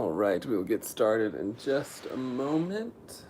All right, we will get started in just a moment.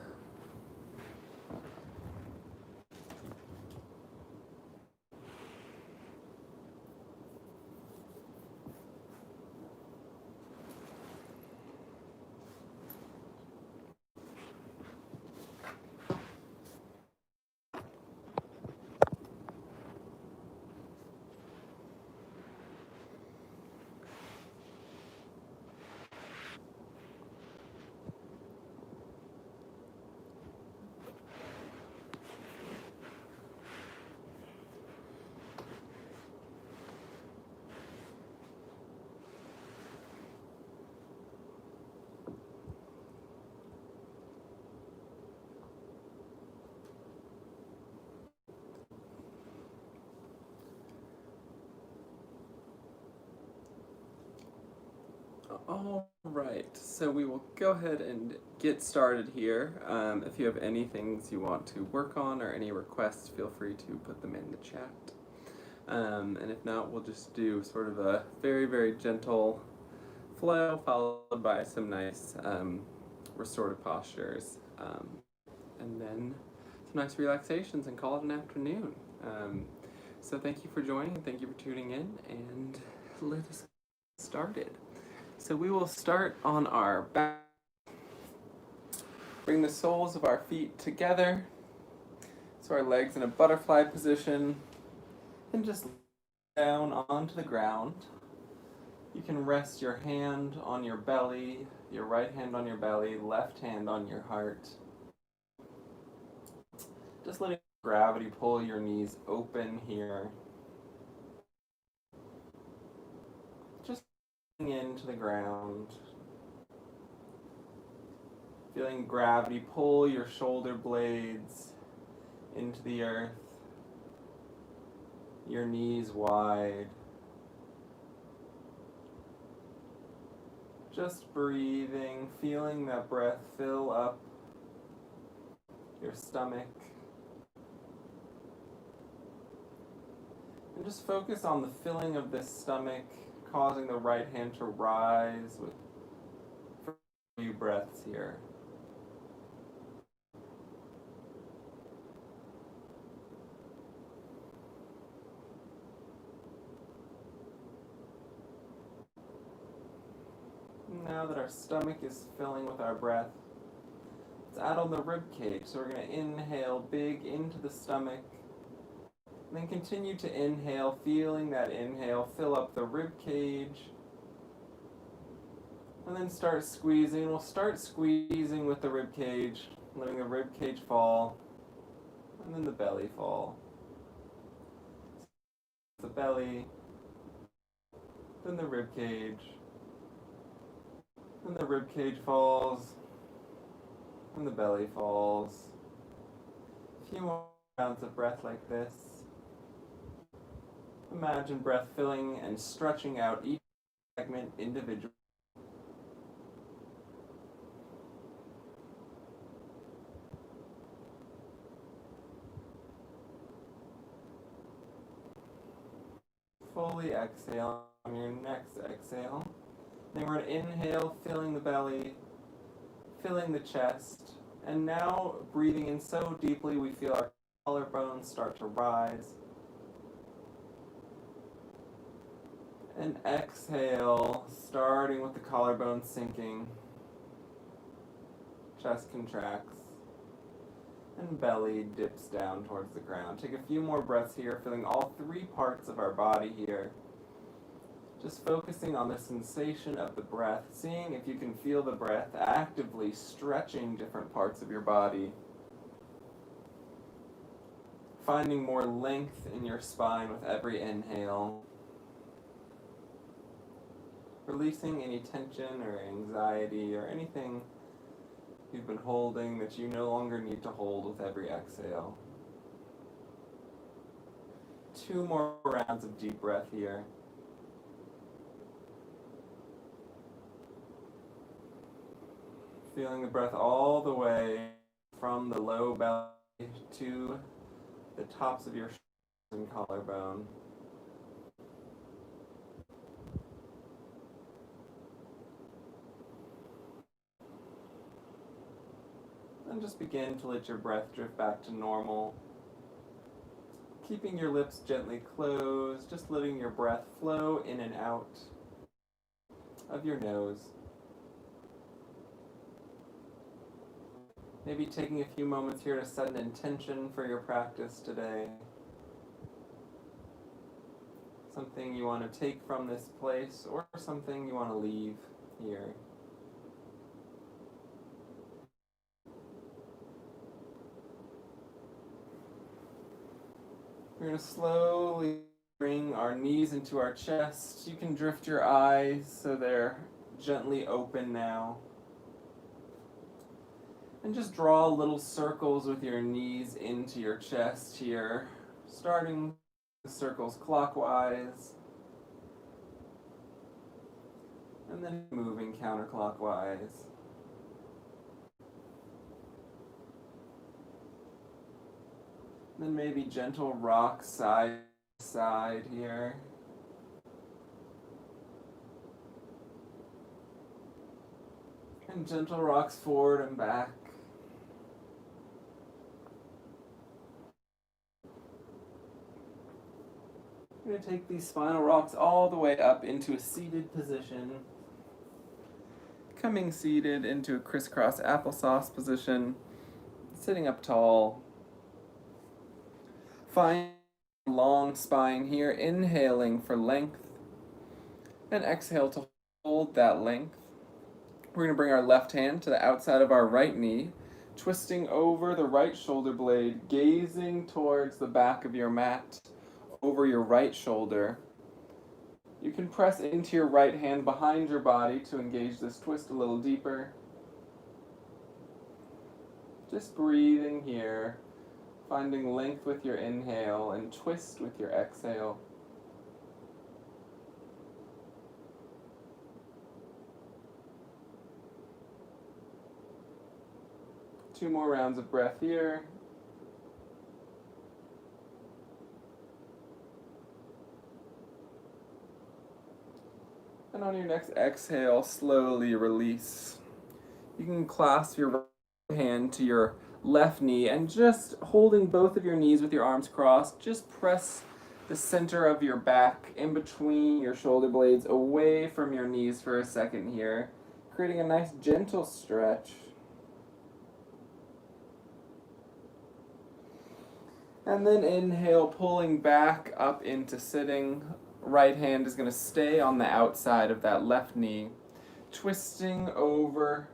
All right, so we will go ahead and get started here. If you have any things you want to work on or any requests, feel free to put them in the chat. And if not, we'll just do sort of a very, very gentle flow followed by some nice restorative postures. And then some nice relaxations and call it an afternoon. So thank you for joining and thank you for tuning in, and let us get started. So we will start on our back. Bring the soles of our feet together. So our legs in a butterfly position. And just down onto the ground. You can rest your hand on your belly, your right hand on your belly, left hand on your heart. Just letting gravity pull your knees open here. Just into the ground. Feeling gravity pull your shoulder blades into the earth. Your knees wide. Just breathing, feeling that breath fill up your stomach. And just focus on the filling of this stomach, causing the right hand to rise with a few breaths here. Now that our stomach is filling with our breath, let's add on the rib cage. So we're going to inhale big into the stomach, and then continue to inhale, feeling that inhale fill up the rib cage, and then start squeezing. We'll start squeezing with the rib cage, letting the rib cage fall, and then the belly fall. The belly, then the rib cage. Then the rib cage falls, and the belly falls. A few more rounds of breath like this. Imagine breath filling and stretching out each segment individually. Fully exhale on your next exhale. Then we're going to inhale, filling the belly, filling the chest, and now breathing in so deeply we feel our collarbones start to rise. And exhale, starting with the collarbone sinking, chest contracts, and belly dips down towards the ground. Take a few more breaths here, feeling all three parts of our body here. Just focusing on the sensation of the breath, seeing if you can feel the breath actively stretching different parts of your body. Finding more length in your spine with every inhale. Releasing any tension or anxiety or anything you've been holding that you no longer need to hold with every exhale. 2 more rounds of deep breath here. Feeling the breath all the way from the low belly to the tops of your shoulders and collarbone. And just begin to let your breath drift back to normal. Keeping your lips gently closed, just letting your breath flow in and out of your nose. Maybe taking a few moments here to set an intention for your practice today. Something you want to take from this place or something you want to leave here. We're going to slowly bring our knees into our chest. You can drift your eyes so they're gently open now. And just draw little circles with your knees into your chest here, starting the circles clockwise, and then moving counterclockwise. Then maybe gentle rock side to side here. And gentle rocks forward and back. We're going to take these spinal rocks all the way up into a seated position. Coming seated into a crisscross applesauce position. Sitting up tall. Find a long spine here. Inhaling for length. And exhale to hold that length. We're going to bring our left hand to the outside of our right knee. Twisting over the right shoulder blade. Gazing towards the back of your mat. Over your right shoulder. You can press into your right hand behind your body to engage this twist a little deeper. Just breathing here, finding length with your inhale and twist with your exhale. Two more rounds of breath here. And on your next exhale, slowly release. You can clasp your right hand to your left knee and just holding both of your knees with your arms crossed, just press the center of your back in between your shoulder blades away from your knees for a second here, creating a nice gentle stretch. And then inhale, pulling back up into sitting. Right hand is going to stay on the outside of that left knee, twisting over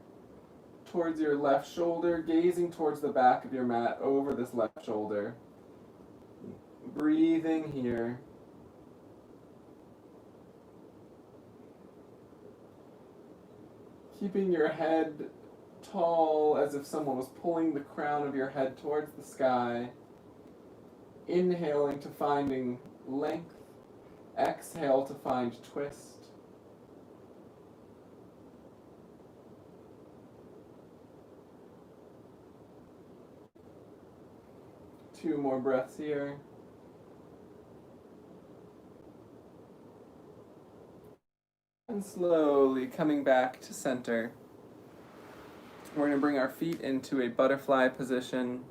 towards your left shoulder, gazing towards the back of your mat over this left shoulder. Breathing here. Keeping your head tall as if someone was pulling the crown of your head towards the sky. Inhaling to finding length. Exhale to find twist. Two more breaths here. And slowly coming back to center. We're going to bring our feet into a butterfly position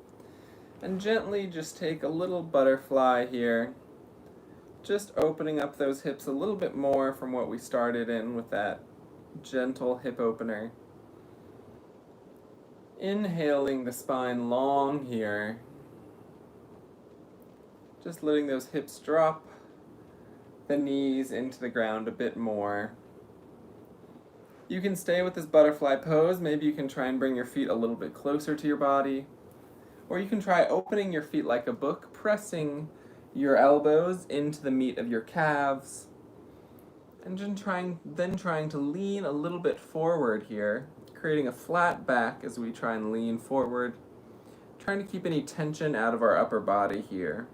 and gently just take a little butterfly here. Just opening up those hips a little bit more from what we started in with that gentle hip opener. Inhaling the spine long here. Just letting those hips drop, the knees into the ground a bit more. You can stay with this butterfly pose. Maybe you can try and bring your feet a little bit closer to your body. Or you can try opening your feet like a book, pressing your elbows into the meat of your calves, and then trying to lean a little bit forward here, creating a flat back as we try and lean forward, trying to keep any tension out of our upper body here.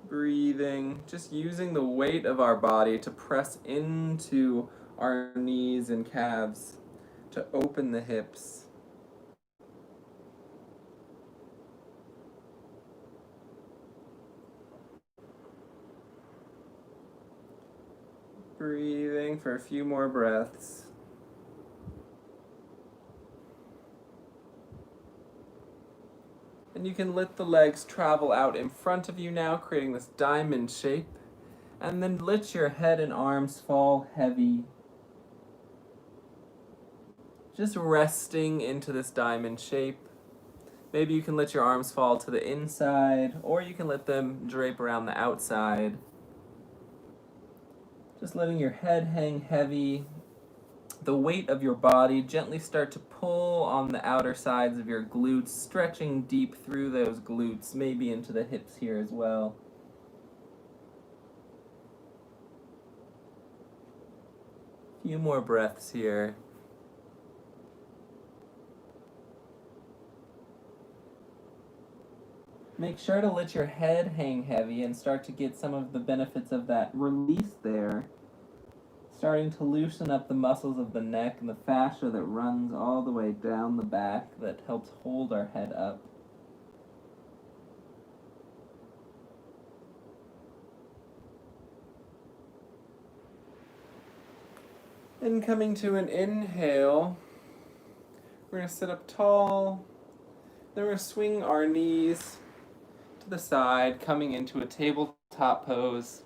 Breathing, just using the weight of our body to press into our knees and calves to open the hips. Breathing for a few more breaths. And you can let the legs travel out in front of you now, creating this diamond shape. And then let your head and arms fall heavy. Just resting into this diamond shape. Maybe you can let your arms fall to the inside, or you can let them drape around the outside. Just letting your head hang heavy. The weight of your body gently start to pull on the outer sides of your glutes, stretching deep through those glutes, maybe into the hips here as well. A few more breaths here. Make sure to let your head hang heavy and start to get some of the benefits of that release there. Starting to loosen up the muscles of the neck and the fascia that runs all the way down the back that helps hold our head up. And coming to an inhale, we're going to sit up tall. Then we're going to swing our knees to the side, coming into a tabletop pose.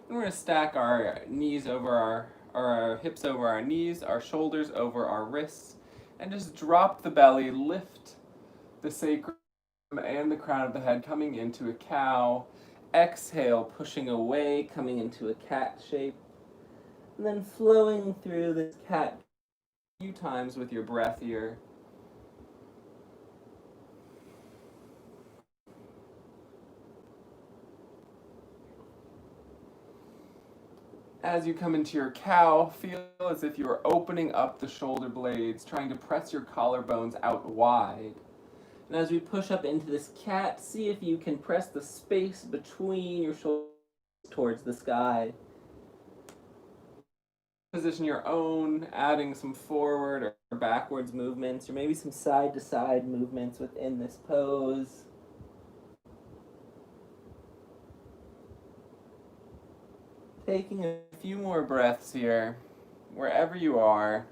And we're going to stack our knees over our hips over our knees, our shoulders over our wrists, and just drop the belly, lift the sacrum and the crown of the head, coming into a cow. Exhale, pushing away, coming into a cat shape. And then flowing through this cat a few times with your breath here. As you come into your cow, feel as if you are opening up the shoulder blades, trying to press your collarbones out wide. And as we push up into this cat, see if you can press the space between your shoulders towards the sky. Position your own, adding some forward or backwards movements, or maybe some side-to-side movements within this pose. Taking a few more breaths here, wherever you are.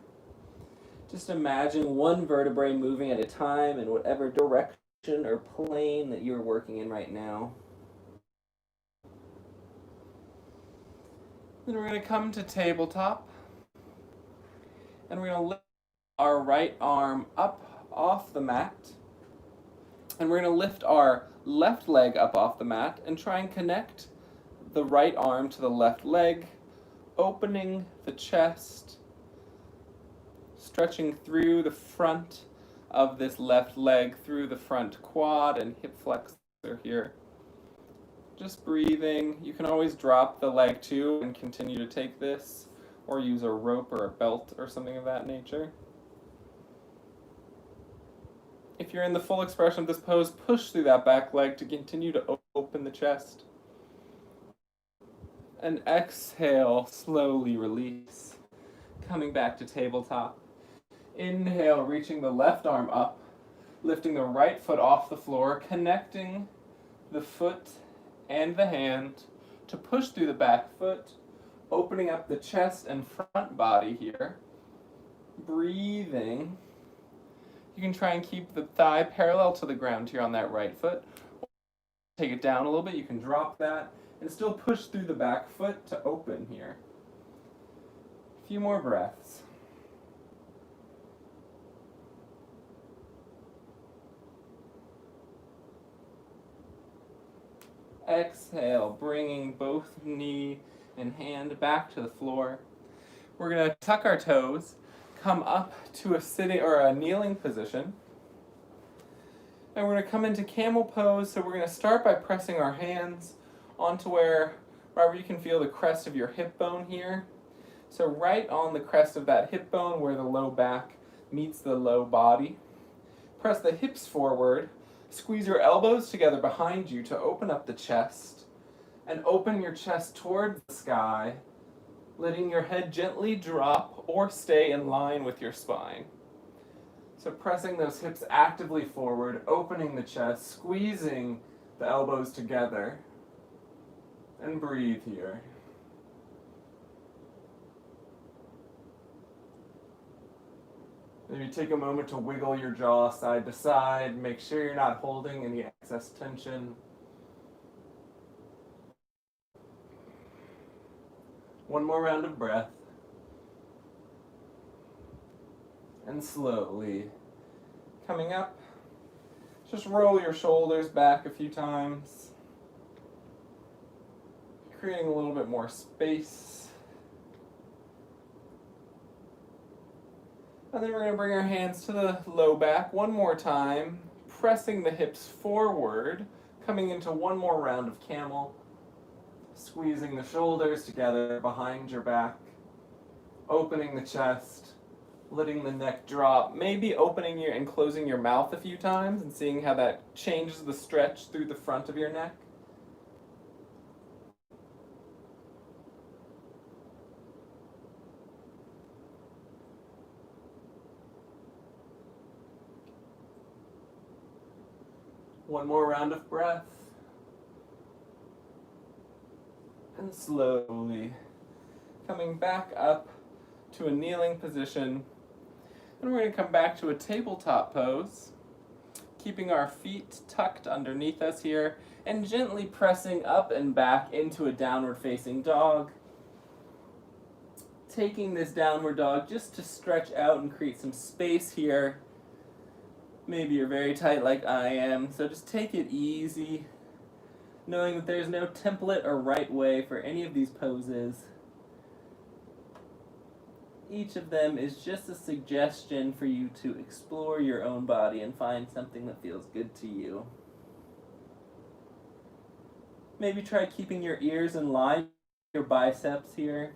Just imagine one vertebrae moving at a time in whatever direction or plane that you're working in right now. Then we're going to come to tabletop. And we're going to lift our right arm up off the mat. And we're going to lift our left leg up off the mat and try and connect the right arm to the left leg, opening the chest, stretching through the front of this left leg, through the front quad and hip flexor here. Just breathing. You can always drop the leg too and continue to take this, or use a rope or a belt or something of that nature. If you're in the full expression of this pose, push through that back leg to continue to open the chest. And exhale, slowly release. Coming back to tabletop. Inhale, reaching the left arm up, lifting the right foot off the floor, connecting the foot and the hand to push through the back foot, opening up the chest and front body here. Breathing. You can try and keep the thigh parallel to the ground here on that right foot. Take it down a little bit, you can drop that, and still push through the back foot to open here. A few more breaths. Exhale, bringing both knee and hand back to the floor. We're going to tuck our toes, come up to a sitting or a kneeling position. And we're going to come into camel pose. So we're going to start by pressing our hands onto wherever you can feel the crest of your hip bone here. So right on the crest of that hip bone where the low back meets the low body. Press the hips forward. Squeeze your elbows together behind you to open up the chest. And open your chest towards the sky, letting your head gently drop or stay in line with your spine. So pressing those hips actively forward, opening the chest, squeezing the elbows together. And breathe here. Maybe take a moment to wiggle your jaw side to side. Make sure you're not holding any excess tension. One more round of breath. And slowly coming up, just roll your shoulders back a few times, creating a little bit more space. And then we're going to bring our hands to the low back one more time, pressing the hips forward, coming into one more round of camel, squeezing the shoulders together behind your back, opening the chest, letting the neck drop, maybe opening your and closing your mouth a few times and seeing how that changes the stretch through the front of your neck. One more round of breath. And slowly coming back up to a kneeling position. And we're going to come back to a tabletop pose, keeping our feet tucked underneath us here, and gently pressing up and back into a downward facing dog. Taking this downward dog just to stretch out and create some space here. Maybe you're very tight like I am, so just take it easy, knowing that there's no template or right way for any of these poses. Each of them is just a suggestion for you to explore your own body and find something that feels good to you. Maybe try keeping your ears in line, your biceps here.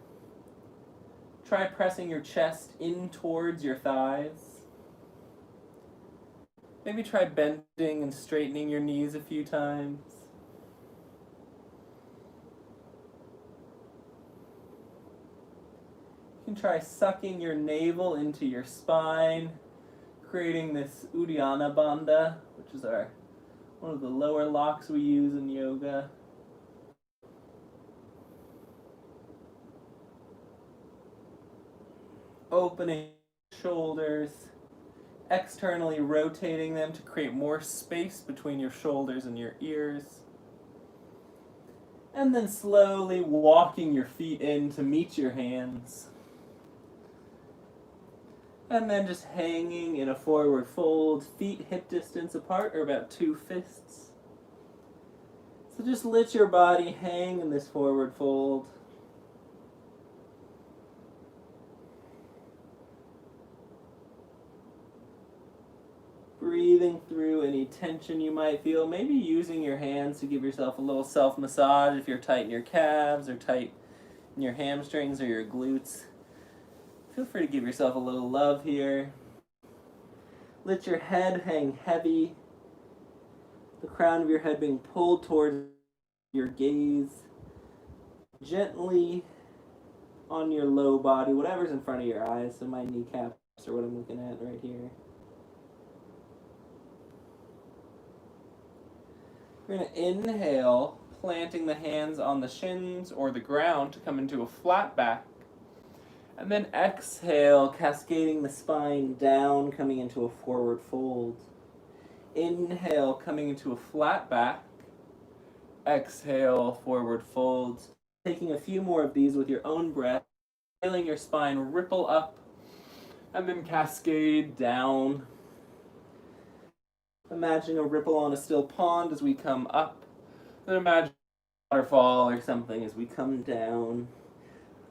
Try pressing your chest in towards your thighs. Maybe try bending and straightening your knees a few times. You can try sucking your navel into your spine, creating this Uddiyana Bandha, which is one of the lower locks we use in yoga. Opening shoulders, externally rotating them to create more space between your shoulders and your ears. And then slowly walking your feet in to meet your hands. And then just hanging in a forward fold, feet hip distance apart, or about 2 fists. So just let your body hang in this forward fold. Breathing through any tension you might feel, maybe using your hands to give yourself a little self-massage if you're tight in your calves or tight in your hamstrings or your glutes. Feel free to give yourself a little love here. Let your head hang heavy, the crown of your head being pulled towards your gaze. Gently on your low body, whatever's in front of your eyes, so my kneecaps are what I'm looking at right here. We're going to inhale, planting the hands on the shins or the ground to come into a flat back. And then exhale, cascading the spine down, coming into a forward fold. Inhale, coming into a flat back. Exhale, forward folds. Taking a few more of these with your own breath, feeling your spine ripple up, and then cascade down. Imagine a ripple on a still pond as we come up. Then imagine a waterfall or something as we come down.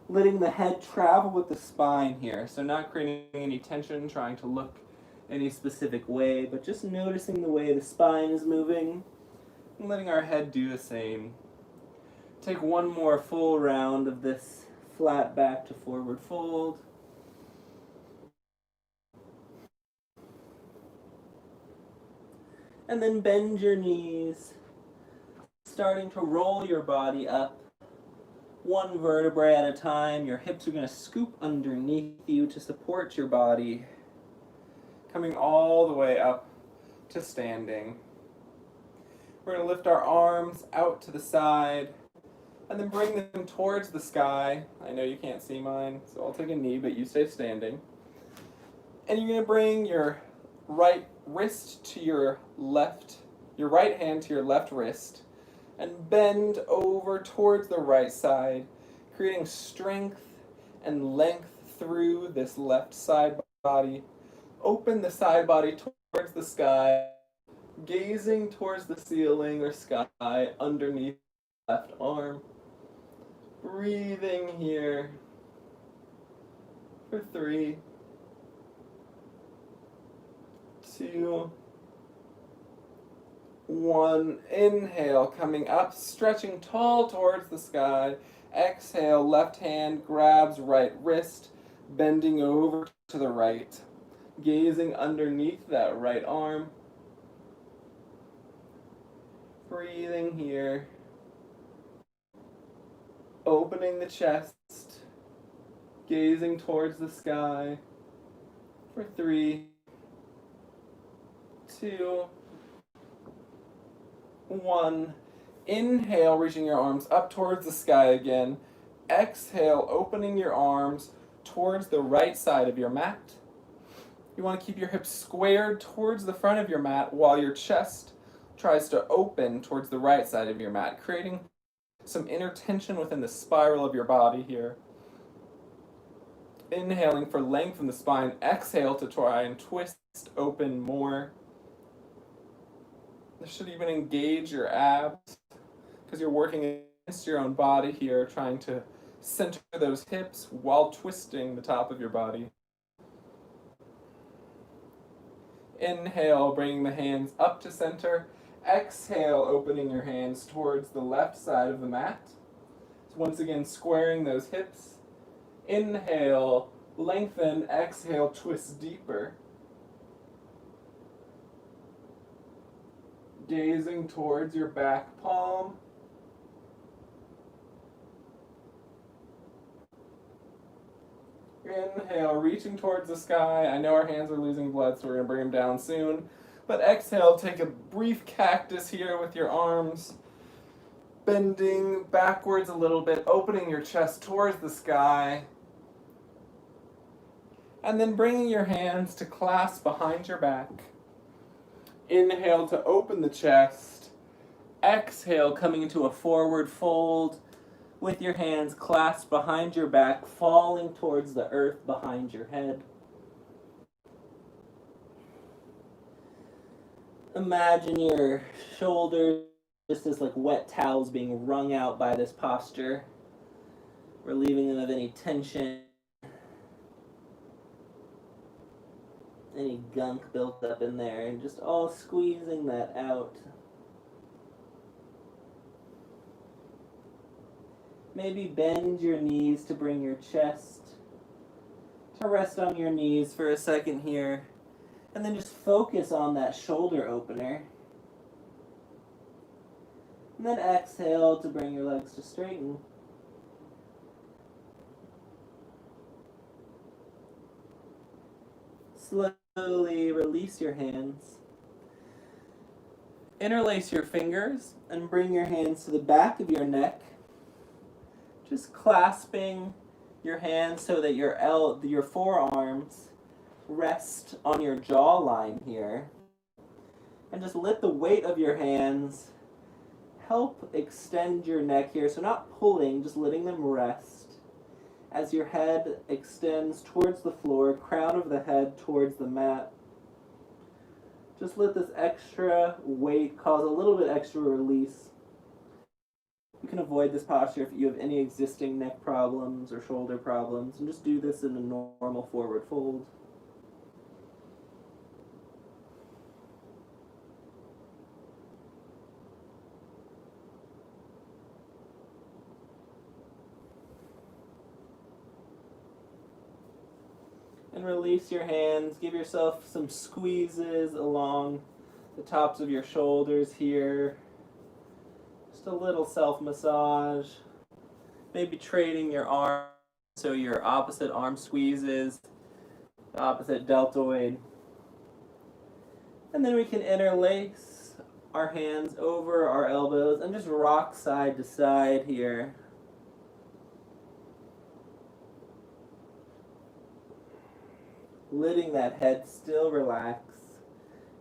Letting the head travel with the spine here. So not creating any tension, trying to look any specific way, but just noticing the way the spine is moving and letting our head do the same. Take one more full round of this flat back to forward fold. And then bend your knees, starting to roll your body up. One vertebrae at a time. Your hips are going to scoop underneath you to support your body. Coming all the way up to standing. We're going to lift our arms out to the side and then bring them towards the sky. I know you can't see mine, so I'll take a knee, but you stay standing. And you're going to bring your right wrist to your right hand to your left wrist, and bend over towards the right side, creating strength and length through this left side body. Open the side body towards the sky, gazing towards the ceiling or sky underneath the left arm. Breathing here for 3, 2, 1. Inhale, coming up, stretching tall towards the sky. Exhale, left hand grabs right wrist, bending over to the right, gazing underneath that right arm. Breathing here. Opening the chest, gazing towards the sky for 3, 2, 1. Inhale, reaching your arms up towards the sky again. Exhale, opening your arms towards the right side of your mat. You want to keep your hips squared towards the front of your mat while your chest tries to open towards the right side of your mat, creating some inner tension within the spiral of your body here. Inhaling for length in the spine. Exhale to try and twist open more. This should even engage your abs because you're working against your own body here, trying to center those hips while twisting the top of your body. Inhale, bringing the hands up to center. Exhale, opening your hands towards the left side of the mat. So once again, squaring those hips. Inhale, lengthen. Exhale, twist deeper. Gazing towards your back palm. Inhale, reaching towards the sky. I know our hands are losing blood, so we're going to bring them down soon. But exhale, take a brief cactus here with your arms. Bending backwards a little bit, opening your chest towards the sky. And then bringing your hands to clasp behind your back. Inhale to open the chest. Exhale, coming into a forward fold with your hands clasped behind your back, falling towards the earth behind your head. Imagine your shoulders just as like wet towels being wrung out by this posture, relieving them of any tension, any gunk built up in there, and just all squeezing that out. Maybe bend your knees to bring your chest to rest on your knees for a second here. And then just focus on that shoulder opener. And then exhale to bring your legs to straighten. Slowly release your hands. Interlace your fingers and bring your hands to the back of your neck. Just clasping your hands so that your forearms rest on your jawline here. And just let the weight of your hands help extend your neck here. So not pulling, just letting them rest. As your head extends towards the floor, crown of the head towards the mat. Just let this extra weight cause a little bit extra release. You can avoid this posture if you have any existing neck problems or shoulder problems, and just do this in a normal forward fold. And release your hands. Give yourself some squeezes along the tops of your shoulders here. Just a little self-massage. Maybe trading your arms so your opposite arm squeezes the opposite deltoid. And then we can interlace our hands over our elbows and just rock side to side here. letting that head still relax.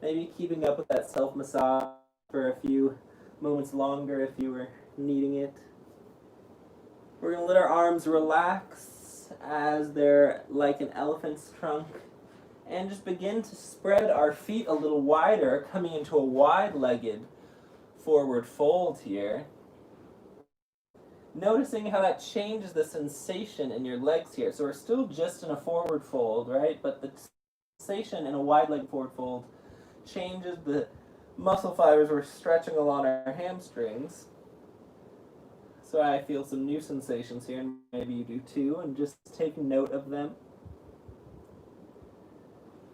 Maybe keeping up with that self-massage for a few moments longer if you were needing it. We're going to let our arms relax as they're like an elephant's trunk, and just begin to spread our feet a little wider, coming into a wide-legged forward fold here. Noticing how that changes the sensation in your legs here. So we're still just in a forward fold, right? But the sensation in a wide-legged forward fold changes the muscle fibers we're stretching along our hamstrings. So I feel some new sensations here, and maybe you do too, and just take note of them.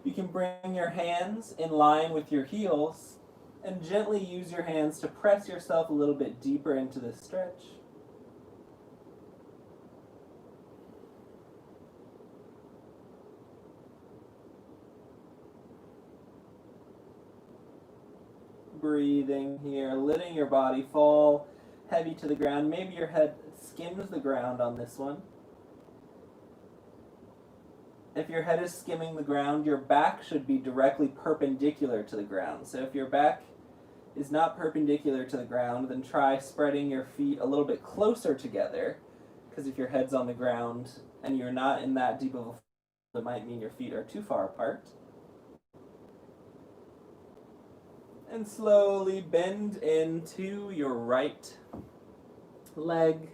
You can bring your hands in line with your heels and gently use your hands to press yourself a little bit deeper into this stretch. Breathing here, letting your body fall heavy to the ground. Maybe your head skims the ground on this one. If your head is skimming the ground, your back should be directly perpendicular to the ground. So if your back is not perpendicular to the ground, then try spreading your feet a little bit closer together, because if your head's on the ground and you're not in that deep of a fold, it might mean your feet are too far apart. And slowly bend into your right leg.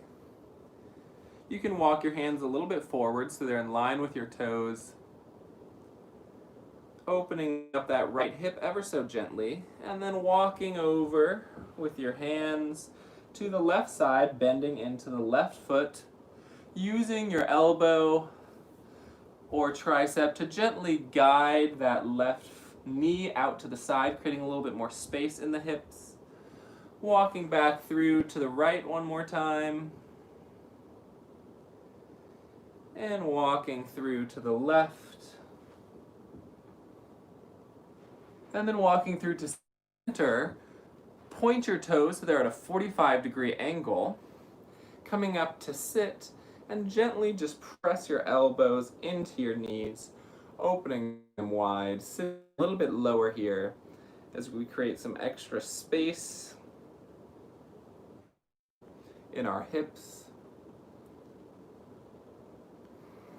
You can walk your hands a little bit forward so they're in line with your toes. Opening up that right hip ever so gently, and then walking over with your hands to the left side, bending into the left foot, using your elbow or tricep to gently guide that left knee out to the side, creating a little bit more space in the hips. Walking back through to the right one more time. And walking through to the left. And then walking through to center. Point your toes so they're at a 45-degree angle. Coming up to sit, and gently just press your elbows into your knees, opening them wide. Sit a little bit lower here as we create some extra space in our hips.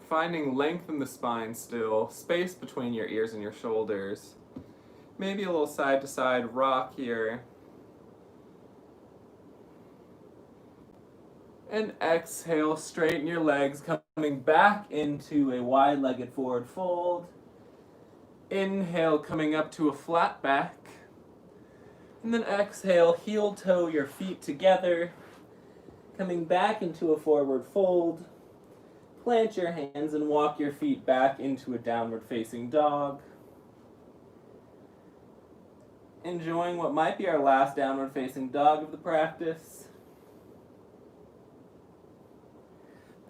Finding length in the spine still, space between your ears and your shoulders. Maybe a little side to side rock here. And exhale, straighten your legs, coming back into a wide-legged forward fold. Inhale, coming up to a flat back. And then exhale, heel toe your feet together, coming back into a forward fold. Plant your hands and walk your feet back into a downward facing dog. Enjoying what might be our last downward facing dog of the practice.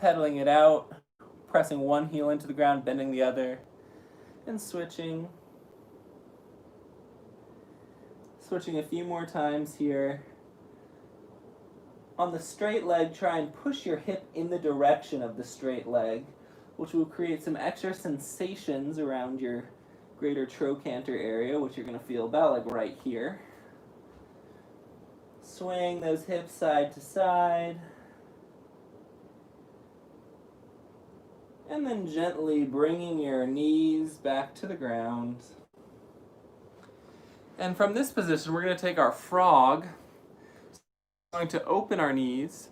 Pedaling it out, pressing one heel into the ground, bending the other, and switching. Switching a few more times here. On the straight leg, try and push your hip in the direction of the straight leg, which will create some extra sensations around your greater trochanter area, which you're going to feel about like right here. Swaying those hips side to side. And then gently bringing your knees back to the ground. And from this position, we're going to take our frog. We're going to open our knees.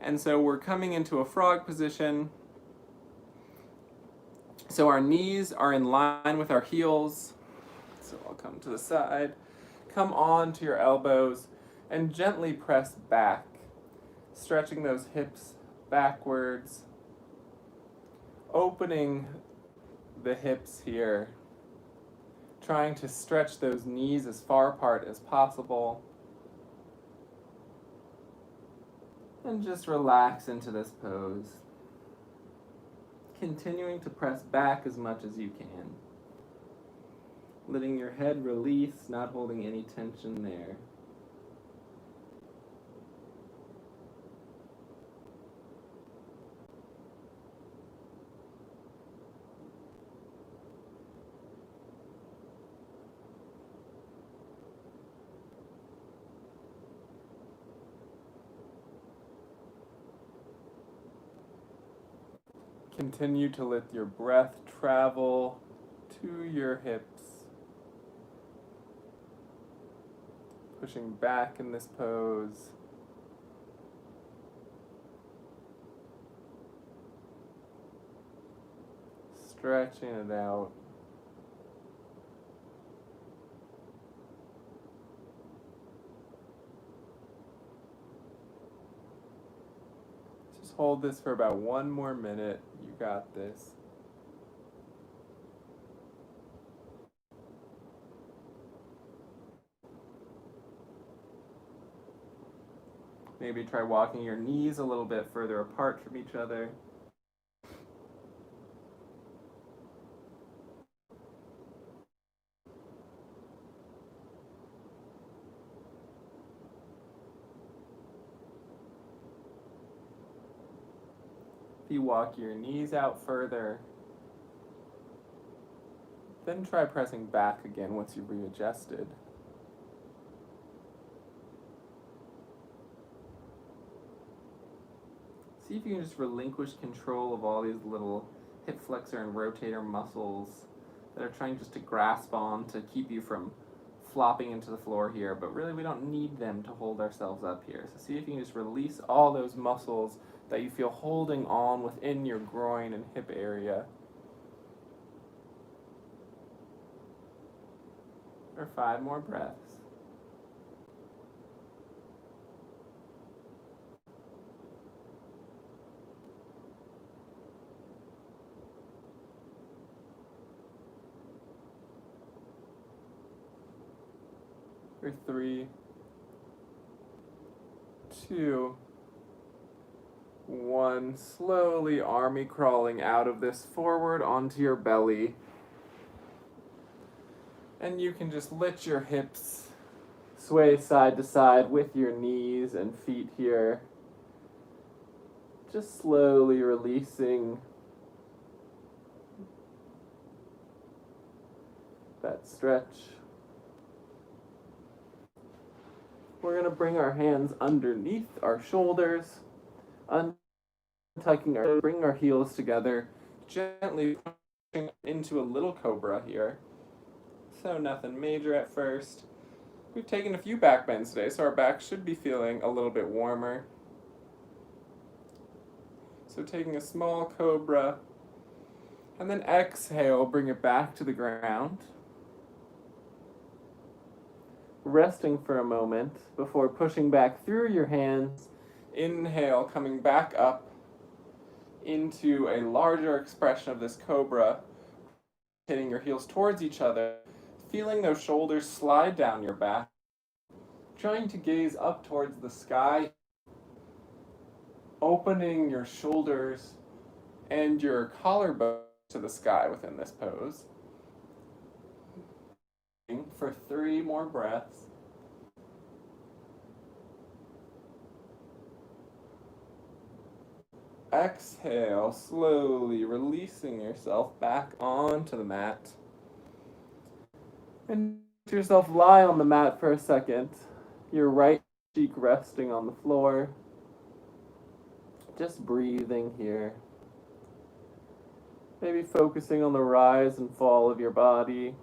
And so we're coming into a frog position. So our knees are in line with our heels. So I'll come to the side. Come on to your elbows and gently press back, stretching those hips backwards. Opening the hips here, trying to stretch those knees as far apart as possible. And just relax into this pose. Continuing to press back as much as you can. Letting your head release, not holding any tension there. Continue to let your breath travel to your hips, pushing back in this pose. Stretching it out. Just hold this for about 1 more minute. You got this. Maybe try walking your knees a little bit further apart from each other. If you walk your knees out further, then try pressing back again once you've readjusted. See if you can just relinquish control of all these little hip flexor and rotator muscles that are trying just to grasp on to keep you from flopping into the floor here, but really we don't need them to hold ourselves up here. So see if you can just release all those muscles that you feel holding on within your groin and hip area. For 5 more breaths. For 3, 2, 1. Slowly army crawling out of this forward onto your belly. And you can just let your hips sway side to side with your knees and feet here. Just slowly releasing that stretch. We're going to bring our hands underneath our shoulders, bring our heels together, gently pushing into a little cobra here. So nothing major at first. We've taken a few back bends today, so our back should be feeling a little bit warmer. So taking a small cobra, and then exhale, bring it back to the ground. Resting for a moment before pushing back through your hands. Inhale, coming back up into a larger expression of this cobra, hitting your heels towards each other, feeling those shoulders slide down your back, trying to gaze up towards the sky, opening your shoulders and your collarbone to the sky within this pose. For 3 more breaths. Exhale, slowly releasing yourself back onto the mat. And let yourself lie on the mat for a second. Your right cheek resting on the floor. Just breathing here. Maybe focusing on the rise and fall of your body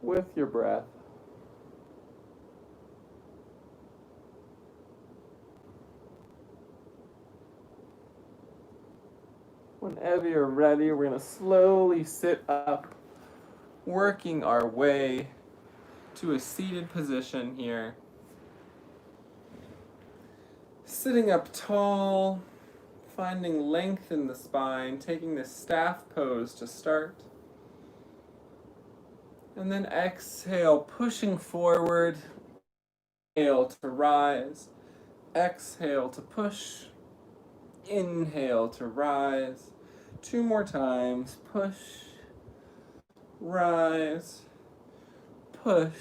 with your breath. Whenever you're ready, we're going to slowly sit up, working our way to a seated position here. Sitting up tall, finding length in the spine, taking this staff pose to start. And then exhale, pushing forward. Inhale to rise. Exhale to push. Inhale to rise. 2 more times. Push. Rise. Push.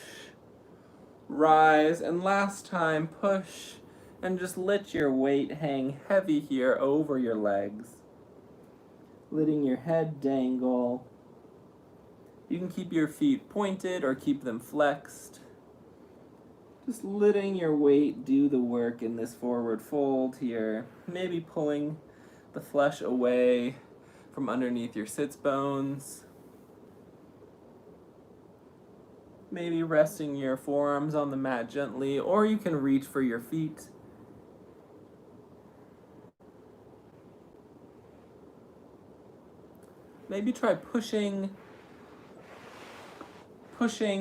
Rise. And last time, push. And just let your weight hang heavy here over your legs. Letting your head dangle. You can keep your feet pointed or keep them flexed. Just letting your weight do the work in this forward fold here. Maybe pulling the flesh away from underneath your sits bones. Maybe resting your forearms on the mat gently, or you can reach for your feet. Maybe try pushing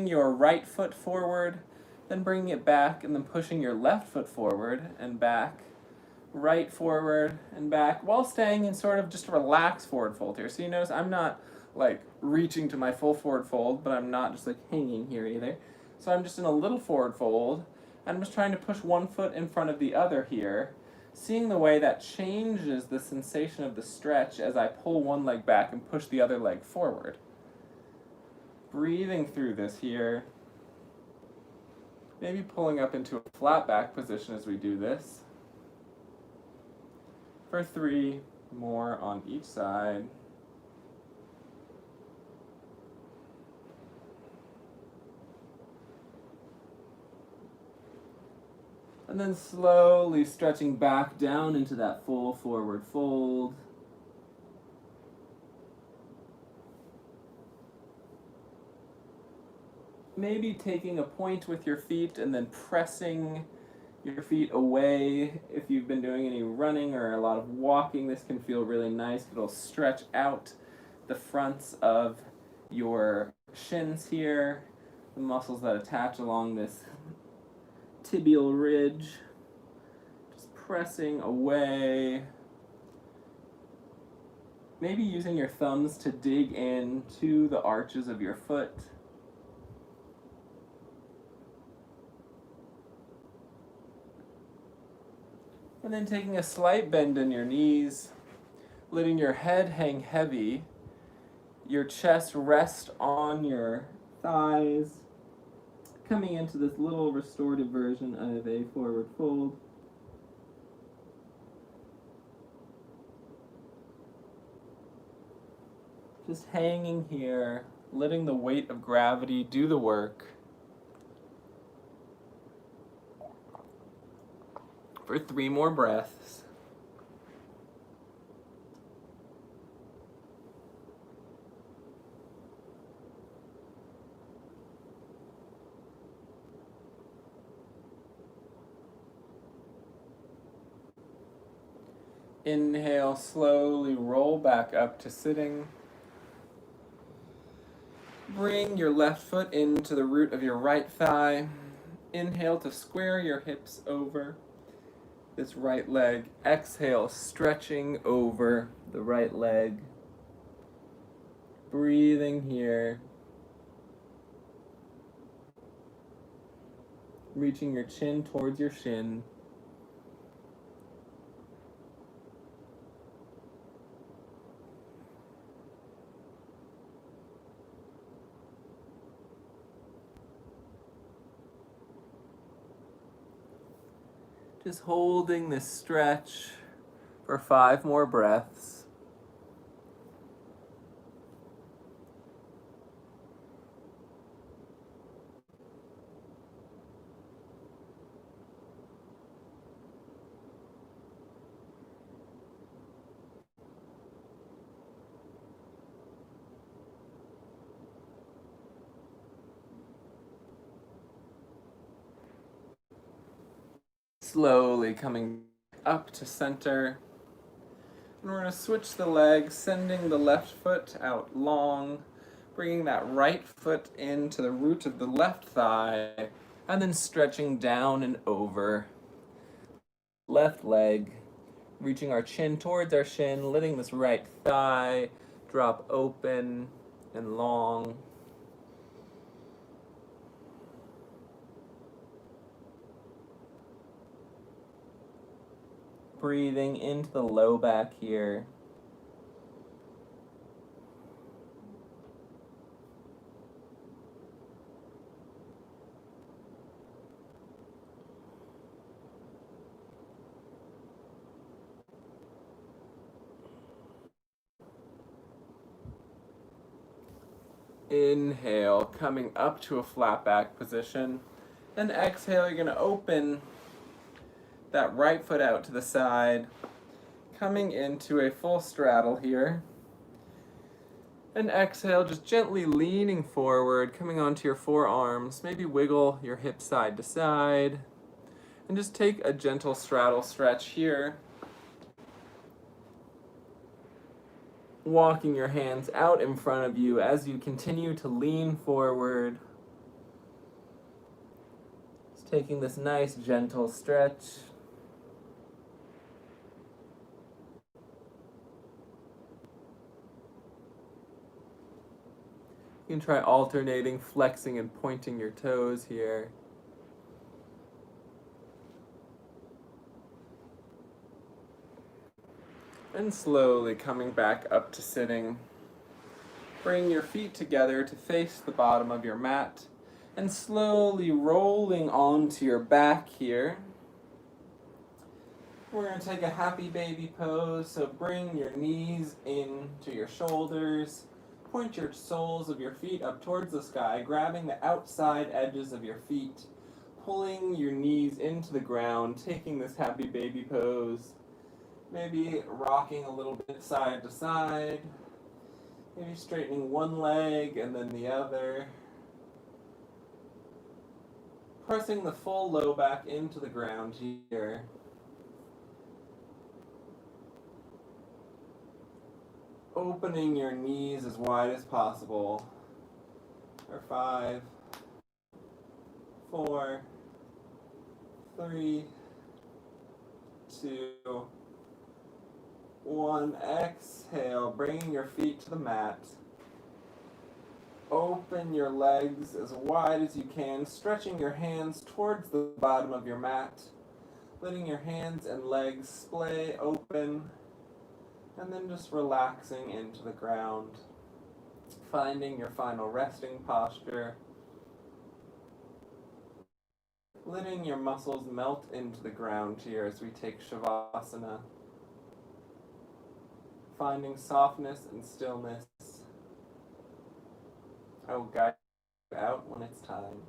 your right foot forward, then bringing it back, and then pushing your left foot forward and back, right forward and back, while staying in sort of just a relaxed forward fold here. So you notice I'm not like reaching to my full forward fold, but I'm not just like hanging here either. So I'm just in a little forward fold, and I'm just trying to push one foot in front of the other here, seeing the way that changes the sensation of the stretch as I pull one leg back and push the other leg forward. Breathing through this here. Maybe pulling up into a flat back position as we do this. For 3 more on each side. And then slowly stretching back down into that full forward fold. Maybe taking a point with your feet and then pressing your feet away. If you've been doing any running or a lot of walking, this can feel really nice. It'll stretch out the fronts of your shins here, the muscles that attach along this tibial ridge. Just pressing away. Maybe using your thumbs to dig into the arches of your foot. And then taking a slight bend in your knees, letting your head hang heavy, your chest rest on your thighs, coming into this little restorative version of a forward fold. Just hanging here, letting the weight of gravity do the work. For 3 more breaths. Inhale, slowly roll back up to sitting. Bring your left foot into the root of your right thigh. Inhale to square your hips over this right leg. Exhale, stretching over the right leg. Breathing here. Reaching your chin towards your shin. Just holding this stretch for 5 more breaths. Slowly coming up to center. And we're going to switch the legs, sending the left foot out long, bringing that right foot into the root of the left thigh, and then stretching down and over. Left leg, reaching our chin towards our shin, letting this right thigh drop open and long. Breathing into the low back here. Inhale, coming up to a flat back position. Then exhale, you're going to open that right foot out to the side, coming into a full straddle here. And exhale, just gently leaning forward, coming onto your forearms. Maybe wiggle your hips side to side. And just take a gentle straddle stretch here. Walking your hands out in front of you as you continue to lean forward. Just taking this nice gentle stretch. You can try alternating, flexing and pointing your toes here. And slowly coming back up to sitting. Bring your feet together to face the bottom of your mat and slowly rolling onto your back here. We're going to take a happy baby pose, so bring your knees into your shoulders. Point your soles of your feet up towards the sky, grabbing the outside edges of your feet, pulling your knees into the ground, taking this happy baby pose. Maybe rocking a little bit side to side. Maybe straightening one leg and then the other. Pressing the full low back into the ground here. Opening your knees as wide as possible. For 5, 4, 3, 2, 1. Exhale, bringing your feet to the mat. Open your legs as wide as you can, stretching your hands towards the bottom of your mat, letting your hands and legs splay open, and then just relaxing into the ground, finding your final resting posture, letting your muscles melt into the ground here as we take Shavasana, finding softness and stillness. I will guide you out when it's time.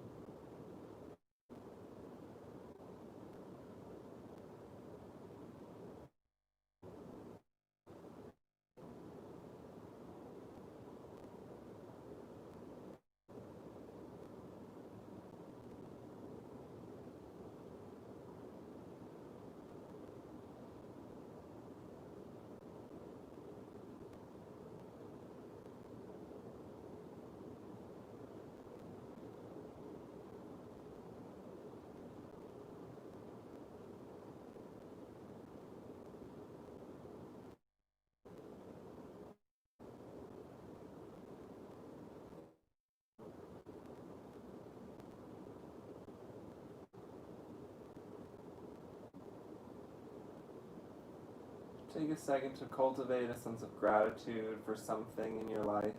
Take a second to cultivate a sense of gratitude for something in your life.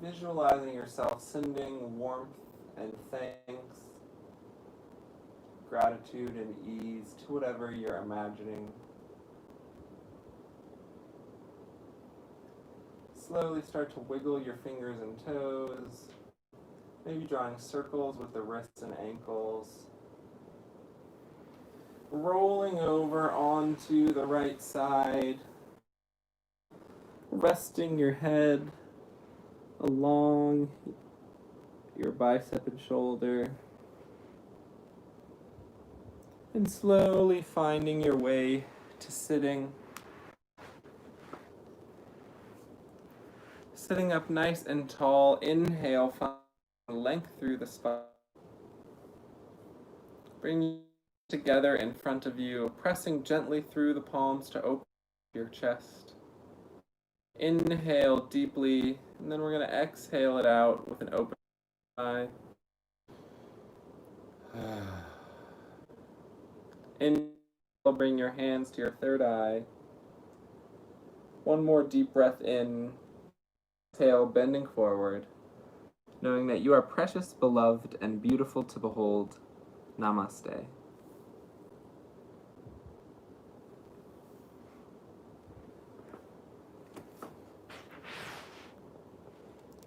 Visualizing yourself sending warmth and thanks, gratitude and ease to whatever you're imagining. Slowly start to wiggle your fingers and toes, maybe drawing circles with the wrists and ankles. Rolling over onto the right side, resting your head along your bicep and shoulder, and slowly finding your way to sitting. Sitting up nice and tall, inhale, find length through the spine. Bring together in front of you, pressing gently through the palms to open your chest. Inhale deeply, and then we're going to exhale it out with an open eye. Inhale, bring your hands to your third eye. One more deep breath in. Exhale, bending forward, knowing that you are precious, beloved, and beautiful to behold. Namaste.